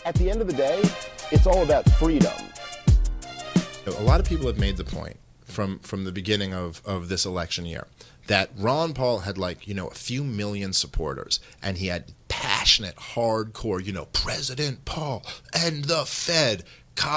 At the end of the day, it's all about freedom. A lot of people have made the point from the beginning of this election year that Ron Paul had a few million supporters, and he had passionate, hardcore, President Paul and the Fed,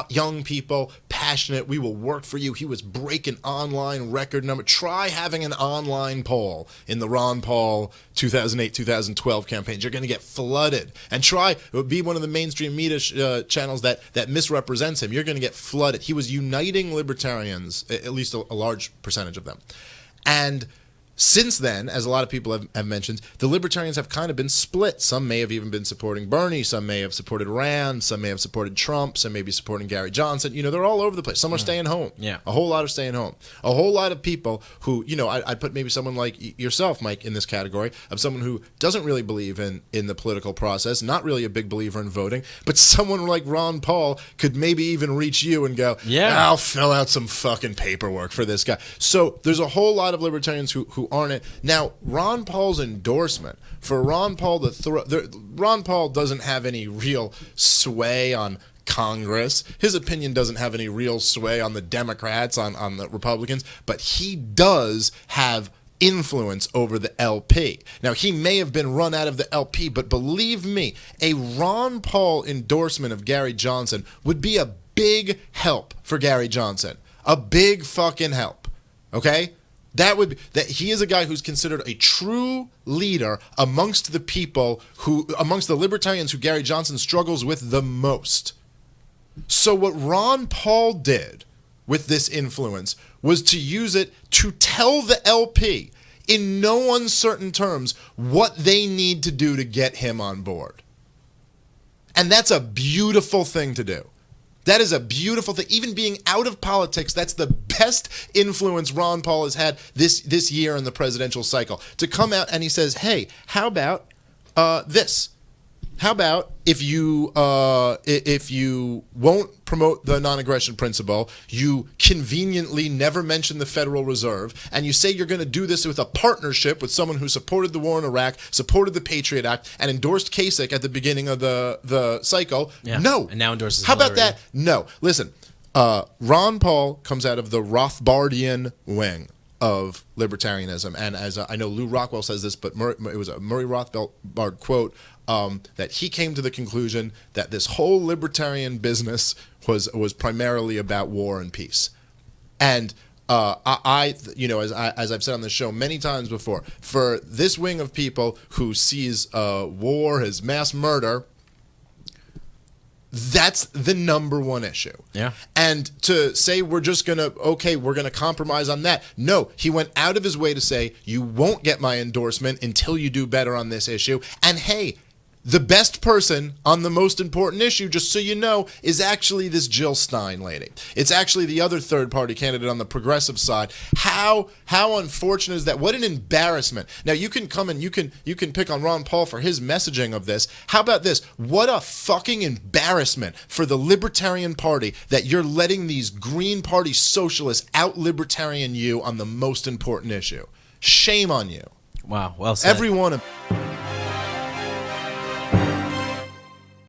young people, passionate, we will work for you. He was breaking online record number. Try having an online poll in the Ron Paul 2008-2012 campaigns. You're going to get flooded. And try be one of the mainstream media channels that misrepresents him. You're going to get flooded. He was uniting libertarians, at least a large percentage of them. And since then, as a lot of people have mentioned, the libertarians have kind of been split. Some may have even been supporting Bernie. Some may have supported Rand. Some may have supported Trump. Some may be supporting Gary Johnson. They're all over the place. Some are staying home. Yeah. A whole lot are staying home. A whole lot of people who, I'd put maybe someone like yourself, Mike, in this category of someone who doesn't really believe in the political process, not really a big believer in voting, but someone like Ron Paul could maybe even reach you and go, yeah, I'll fill out some fucking paperwork for this guy. So there's a whole lot of libertarians who aren't it. Now, Ron Paul's endorsement, for Ron Paul Ron Paul doesn't have any real sway on Congress. His opinion doesn't have any real sway on the Democrats, on the Republicans, but he does have influence over the LP. Now, he may have been run out of the LP, but believe me, a Ron Paul endorsement of Gary Johnson would be a big help for Gary Johnson. A big fucking help. Okay? That he is a guy who's considered a true leader amongst the people amongst the libertarians who Gary Johnson struggles with the most. So what Ron Paul did with this influence was to use it to tell the LP in no uncertain terms what they need to do to get him on board. And that's a beautiful thing to do. That is a beautiful thing. Even being out of politics, that's the best influence Ron Paul has had this year in the presidential cycle. To come out and he says, hey, how about this? How about if you won't promote the non-aggression principle, you conveniently never mention the Federal Reserve, and you say you're going to do this with a partnership with someone who supported the war in Iraq, supported the Patriot Act, and endorsed Kasich at the beginning of the cycle. Yeah. No. And now endorses How about Hillary. that? No. Listen, Ron Paul comes out of the Rothbardian wing of libertarianism, and as I know Lou Rockwell says this, but it was a Murray Rothbard quote, that he came to the conclusion that this whole libertarian business was primarily about war and peace. And as I've said on the show many times before, for this wing of people who sees war as mass murder, that's the number one issue. Yeah. And to say we're going to compromise on that. No, he went out of his way to say, you won't get my endorsement until you do better on this issue. And hey, the best person on the most important issue, just so you know, is actually this Jill Stein lady. It's actually the other third-party candidate on the progressive side. How unfortunate is that? What an embarrassment. Now, you can come and you can pick on Ron Paul for his messaging of this. How about this? What a fucking embarrassment for the Libertarian Party that you're letting these Green Party socialists out-libertarian you on the most important issue. Shame on you. Wow, well said. Every one of